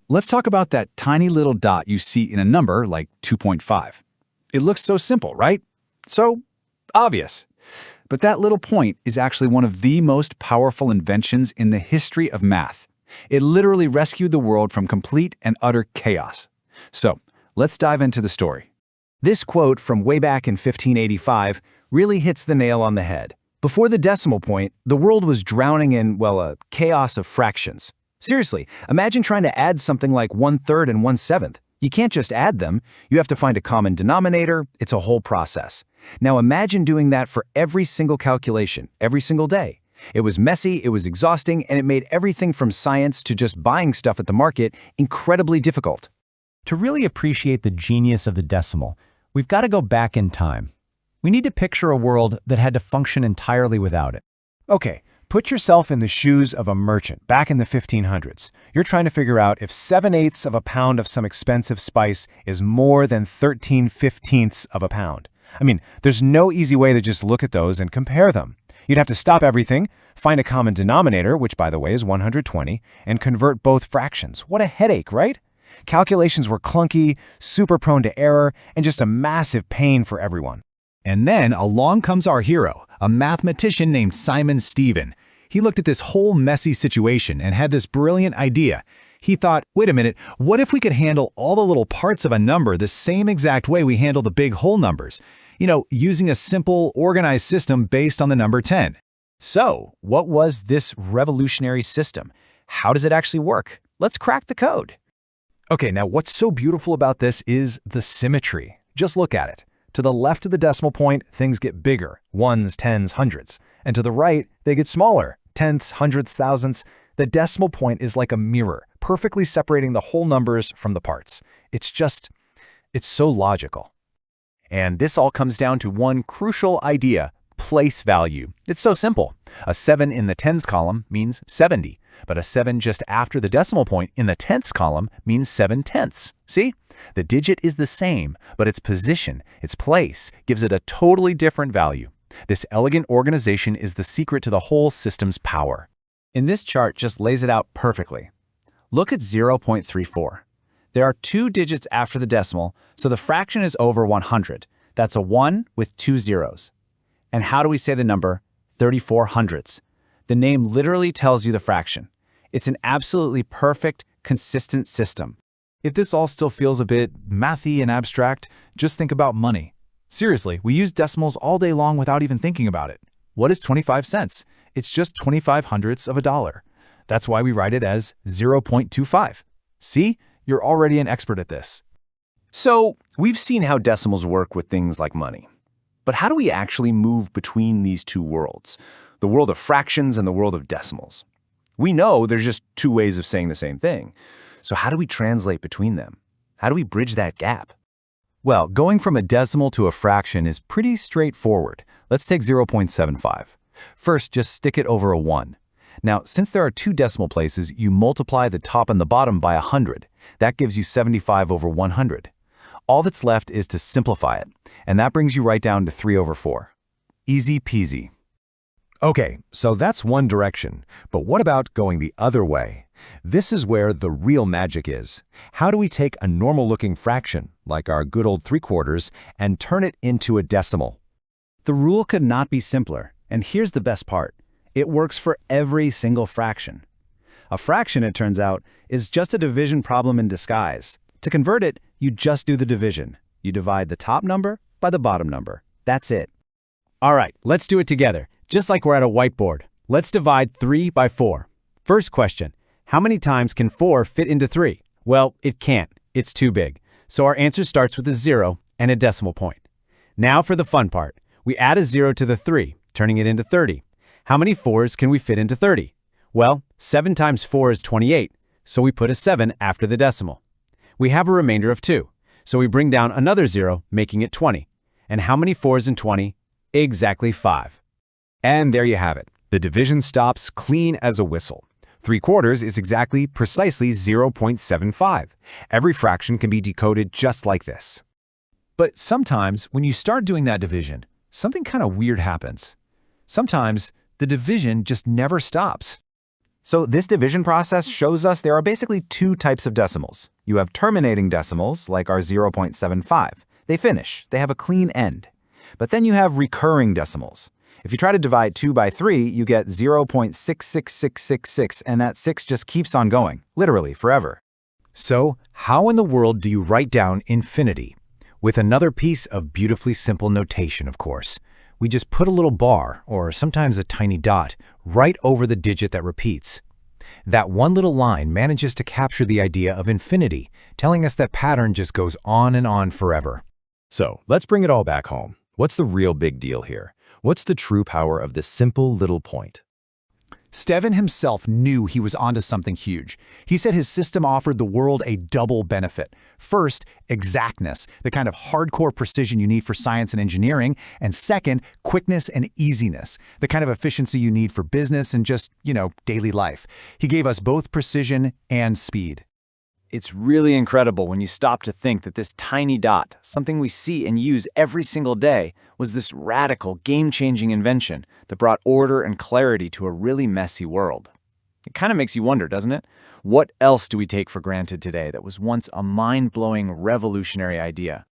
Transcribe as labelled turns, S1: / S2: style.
S1: let's talk about that tiny little dot you see in a number like 2.5. It looks so simple, right? So obvious. But that little point is actually one of the most powerful inventions in the history of math. It literally rescued the world from complete and utter chaos. So, let's dive into the story.
S2: This quote from way back in 1585 really hits the nail on the head. Before the decimal point, the world was drowning in, well, a chaos of fractions. Seriously, imagine trying to add something like 1/3 and 1/7. You can't just add them. You have to find a common denominator. It's a whole process. Now imagine doing that for every single calculation, every single day. It was messy, it was exhausting, and it made everything from science to just buying stuff at the market incredibly difficult.
S3: To really appreciate the genius of the decimal, we've got to go back in time. We need to picture a world that had to function entirely without it. Okay, put yourself in the shoes of a merchant back in the 1500s. You're trying to figure out if 7/8 of a pound of some expensive spice is more than 13/15 of a pound. I mean, there's no easy way to just look at those and compare them. You'd have to stop everything, find a common denominator, which by the way is 120, and convert both fractions. What a headache, right? Calculations were clunky, super prone to error, and just a massive pain for everyone.
S4: And then along comes our hero, a mathematician named Simon Stevin. He looked at this whole messy situation and had this brilliant idea. He thought, wait a minute, what if we could handle all the little parts of a number the same exact way we handle the big whole numbers? Using a simple, organized system based on the number 10.
S2: So, what was this revolutionary system? How does it actually work? Let's crack the code.
S3: Okay, now what's so beautiful about this is the symmetry. Just look at it. To the left of the decimal point, things get bigger, ones, tens, hundreds. And to the right, they get smaller, tenths, hundredths, thousandths. The decimal point is like a mirror, perfectly separating the whole numbers from the parts. It's so logical. And this all comes down to one crucial idea, place value. It's so simple. A 7 in the tens column means 70, but a 7 just after the decimal point in the tenths column means 7/10. See? The digit is the same, but its position, its place, gives it a totally different value. This elegant organization is the secret to the whole system's power.
S1: And this chart just lays it out perfectly. Look at 0.34. There are 2 digits after the decimal, so the fraction is over 100. That's a 1 with 2 zeros. And how do we say the number 34 hundredths? The name literally tells you the fraction. It's an absolutely perfect, consistent system.
S4: If this all still feels a bit mathy and abstract, just think about money. Seriously, we use decimals all day long without even thinking about it. What is 25 cents? It's just 25 hundredths of a dollar. That's why we write it as 0.25. See? You're already an expert at this.
S2: So, we've seen how decimals work with things like money. But how do we actually move between these two worlds? The world of fractions and the world of decimals. We know there's just 2 ways of saying the same thing. So how do we translate between them? How do we bridge that gap?
S4: Well, going from a decimal to a fraction is pretty straightforward. Let's take 0.75. First, just stick it over a 1. Now, since there are 2 decimal places, you multiply the top and the bottom by 100. That gives you 75 over 100. All that's left is to simplify it, and that brings you right down to 3 over 4. Easy peasy.
S5: Okay, so that's one direction, but what about going the other way? This is where the real magic is. How do we take a normal-looking fraction, like our good old 3/4, and turn it into a decimal?
S1: The rule could not be simpler, and here's the best part. It works for every single fraction. A fraction, it turns out, is just a division problem in disguise. To convert it, you just do the division. You divide the top number by the bottom number. That's it. All right, let's do it together, just like we're at a whiteboard. Let's divide 3 by 4. First question, how many times can 4 fit into 3? Well, it can't. It's too big. So our answer starts with a 0 and a decimal point. Now for the fun part. We add a 0 to the 3, turning it into 30. How many 4s can we fit into 30? Well, 7 times 4 is 28, so we put a 7 after the decimal. We have a remainder of 2, so we bring down another 0, making it 20. And how many 4s in 20? Exactly 5.
S5: And there you have it. The division stops clean as a whistle. 3/4 is precisely 0.75. Every fraction can be decoded just like this.
S4: But sometimes, when you start doing that division, something kind of weird happens. Sometimes, the division just never stops.
S2: So this division process shows us there are basically two types of decimals. You have terminating decimals, like our 0.75. They finish. They have a clean end. But then you have recurring decimals. If you try to divide 2 by 3, you get 0.66666, and that 6 just keeps on going, literally forever.
S3: So, how in the world do you write down infinity? With another piece of beautifully simple notation, of course. We just put a little bar, or sometimes a tiny dot, right over the digit that repeats. That one little line manages to capture the idea of infinity, telling us that pattern just goes on and on forever.
S5: So, let's bring it all back home. What's the real big deal here? What's the true power of this simple little point?
S1: Stevin himself knew he was onto something huge. He said his system offered the world a double benefit. First, exactness, the kind of hardcore precision you need for science and engineering, and second, quickness and easiness, the kind of efficiency you need for business and just, daily life. He gave us both precision and speed.
S2: It's really incredible when you stop to think that this tiny dot, something we see and use every single day, was this radical, game-changing invention that brought order and clarity to a really messy world. It kind of makes you wonder, doesn't it? What else do we take for granted today that was once a mind-blowing, revolutionary idea?